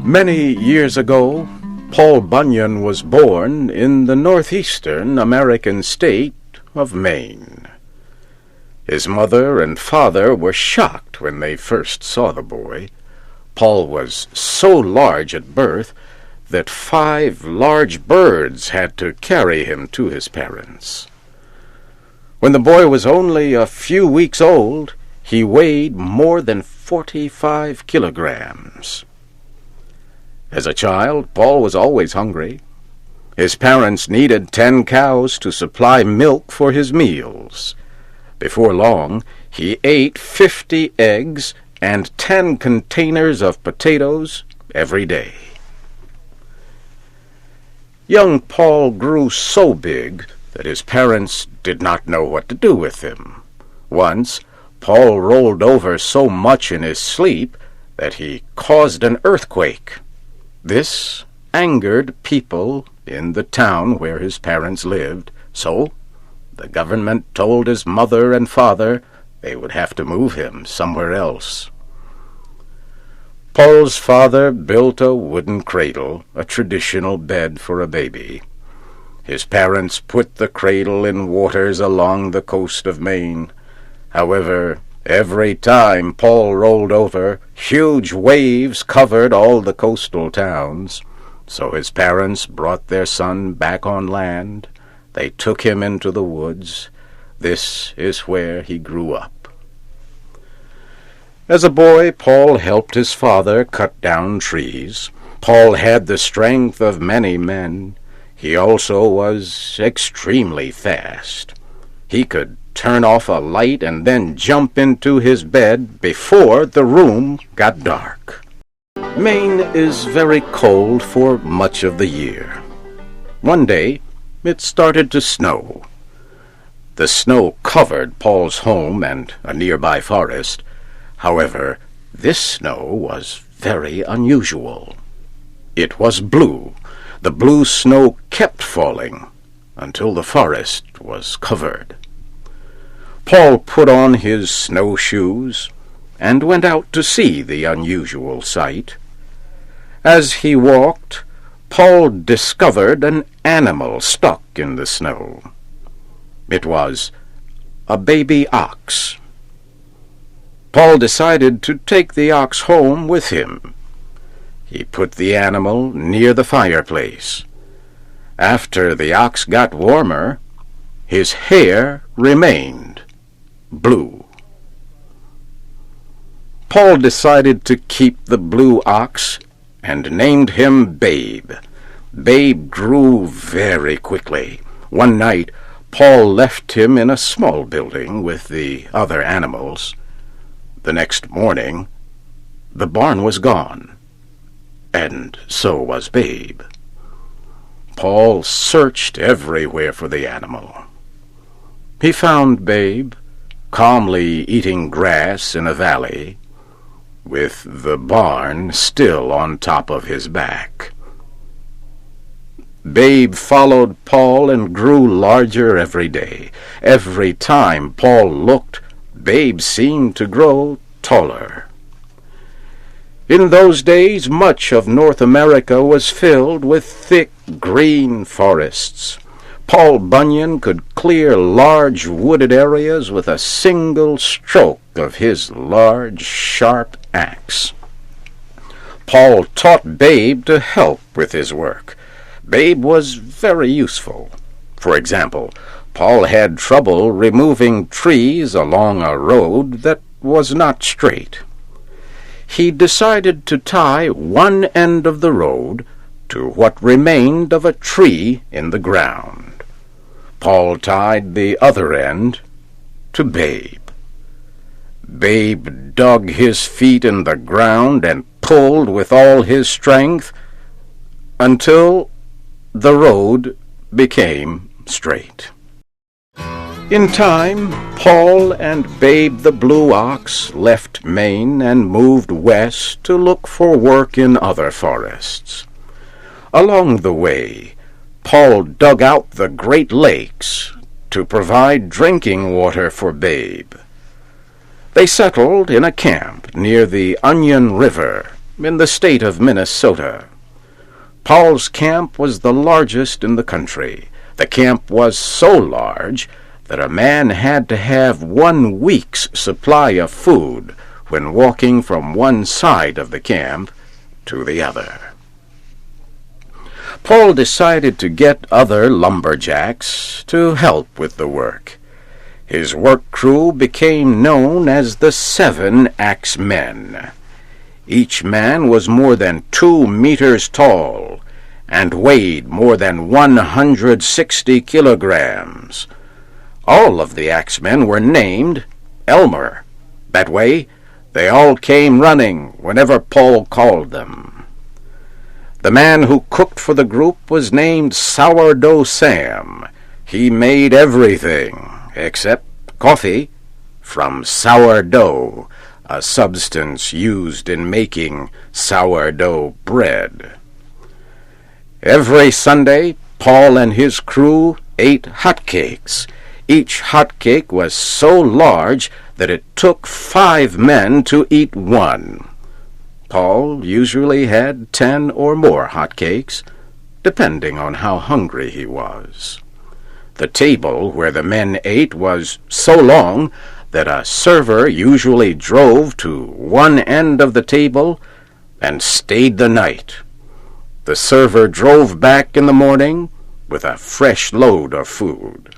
Many years ago, Paul Bunyan was born in the northeastern American state of Maine. His mother and father were shocked when they first saw the boy. Paul was so large at birth that 5 large birds had to carry him to his parents. When the boy was only a few weeks old, he weighed more than 45 kilograms. As a child, Paul was always hungry. His parents needed 10 cows to supply milk for his meals. Before long, he ate 50 eggs and 10 containers of potatoes every day. Young Paul grew so big that his parents did not know what to do with him. Once, Paul rolled over so much in his sleep that he caused an earthquake. This angered people in the town where his parents lived, so the government told his mother and father they would have to move him somewhere else. Paul's father built a wooden cradle, a traditional bed for a baby. His parents put the cradle in waters along the coast of Maine. However, every time Paul rolled over, huge waves covered all the coastal towns. So his parents brought their son back on land. They took him into the woods. This is where he grew up. As a boy, Paul helped his father cut down trees. Paul had the strength of many men. He also was extremely fast. He could turn off a light and then jump into his bed before the room got dark. Maine is very cold for much of the year. One day, it started to snow. The snow covered Paul's home and a nearby forest. However, this snow was very unusual. It was blue. The blue snow kept falling until the forest was covered. Paul put on his snowshoes and went out to see the unusual sight. As he walked, Paul discovered an animal stuck in the snow. It was a baby ox. Paul decided to take the ox home with him. He put the animal near the fireplace. After the ox got warmer, his hair remained blue. Paul decided to keep the blue ox and named him Babe. Babe grew very quickly. One night, Paul left him in a small building with the other animals. The next morning, the barn was gone, and so was Babe. Paul searched everywhere for the animal. He found Babe calmly eating grass in a valley, with the barn still on top of his back. Babe followed Paul and grew larger every day. Every time Paul looked, Babe seemed to grow taller. In those days, much of North America was filled with thick green forests. Paul Bunyan could clear large wooded areas with a single stroke of his large, sharp axe. Paul taught Babe to help with his work. Babe was very useful. For example, Paul had trouble removing trees along a road that was not straight. He decided to tie one end of the road to what remained of a tree in the ground. Paul tied the other end to Babe. Babe dug his feet in the ground and pulled with all his strength until the road became straight. In time, Paul and Babe the blue ox left Maine and moved west to look for work in other forests. Along the way, Paul dug out the Great Lakes to provide drinking water for Babe. They settled in a camp near the Onion River in the state of Minnesota. Paul's camp was the largest in the country. The camp was so large that a man had to have 1 week's supply of food when walking from one side of the camp to the other. Paul decided to get other lumberjacks to help with the work. His work crew became known as the 7 Axe Men. Each man was more than 2 meters tall and weighed more than 160 kilograms. All of the axemen were named Elmer. That way, they all came running whenever Paul called them. The man who cooked for the group was named Sourdough Sam. He made everything, except coffee, from sourdough, a substance used in making sourdough bread. Every Sunday, Paul and his crew ate hotcakes. Each hotcake was so large that it took 5 men to eat one. Paul usually had 10 or more hotcakes, depending on how hungry he was. The table where the men ate was so long that a server usually drove to one end of the table and stayed the night. The server drove back in the morning with a fresh load of food.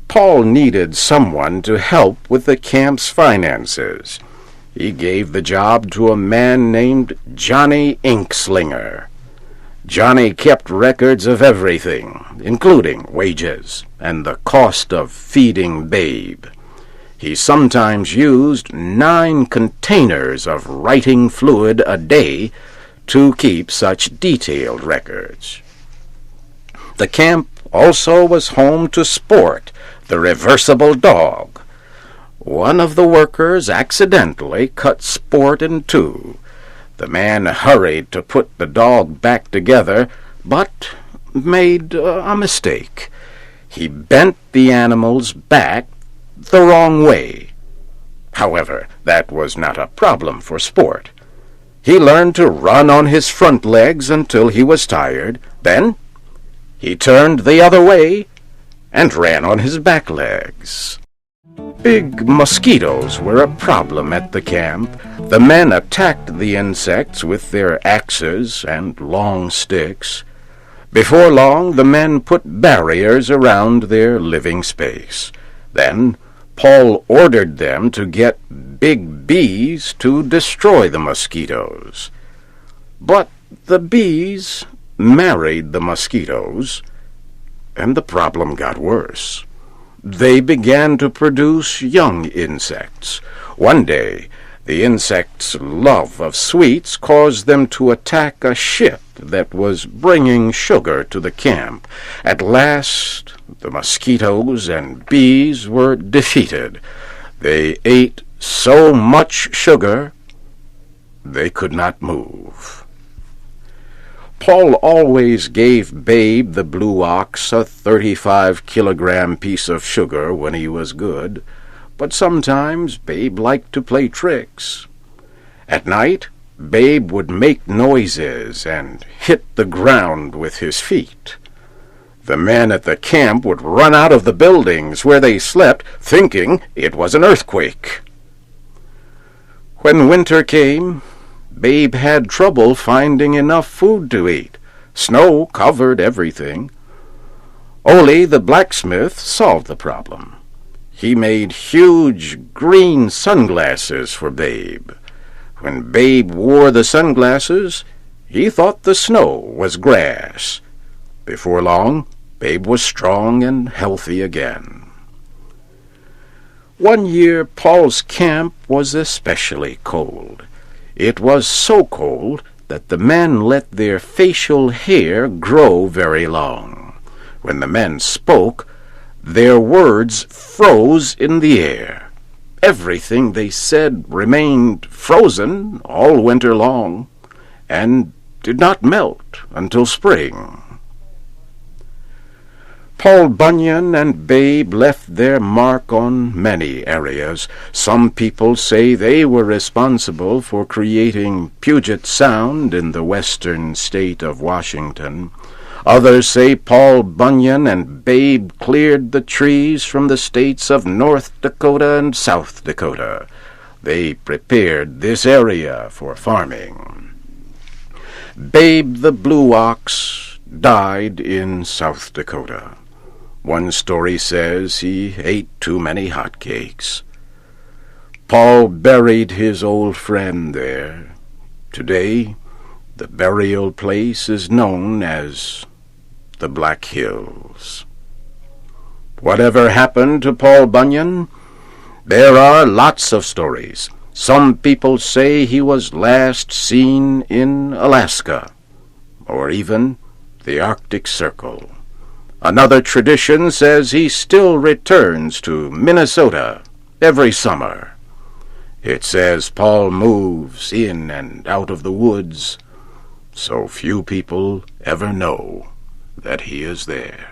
Paul needed someone to help with the camp's finances. He gave the job to a man named Johnny Inkslinger. Johnny kept records of everything, including wages and the cost of feeding Babe. He sometimes used 9 containers of writing fluid a day to keep such detailed records. The camp also was home to Sport, the reversible dog. One of the workers accidentally cut Sport in 2. The man hurried to put the dog back together, but made a mistake. He bent the animal's back the wrong way. However, that was not a problem for Sport. He learned to run on his front legs until he was tired. Then he turned the other way and ran on his back legs. Big mosquitoes were a problem at the camp. The men attacked the insects with their axes and long sticks. Before long, the men put barriers around their living space. Then Paul ordered them to get big bees to destroy the mosquitoes. But the bees married the mosquitoes, and the problem got worse. They began to produce young insects. One day, the insects' love of sweets caused them to attack a ship that was bringing sugar to the camp. At last, the mosquitoes and bees were defeated. They ate so much sugar, they could not move. Paul always gave Babe the blue ox a 35-kilogram piece of sugar when he was good, but sometimes Babe liked to play tricks. At night, Babe would make noises and hit the ground with his feet. The men at the camp would run out of the buildings where they slept, thinking it was an earthquake. When winter came, Babe had trouble finding enough food to eat. Snow covered everything. Ole the blacksmith solved the problem. He made huge green sunglasses for Babe. When Babe wore the sunglasses, he thought the snow was grass. Before long, Babe was strong and healthy again. One year, Paul's camp was especially cold. It was so cold that the men let their facial hair grow very long. When the men spoke, their words froze in the air. Everything they said remained frozen all winter long, and did not melt until spring. Paul Bunyan and Babe left their mark on many areas. Some people say they were responsible for creating Puget Sound in the western state of Washington. Others say Paul Bunyan and Babe cleared the trees from the states of North Dakota and South Dakota. They prepared this area for farming. Babe the Blue Ox died in South Dakota. One story says he ate too many hotcakes. Paul buried his old friend there. Today, the burial place is known as the Black Hills. Whatever happened to Paul Bunyan? There are lots of stories. Some people say he was last seen in Alaska, or even the Arctic Circle. Another tradition says he still returns to Minnesota every summer. It says Paul moves in and out of the woods, so few people ever know that he is there.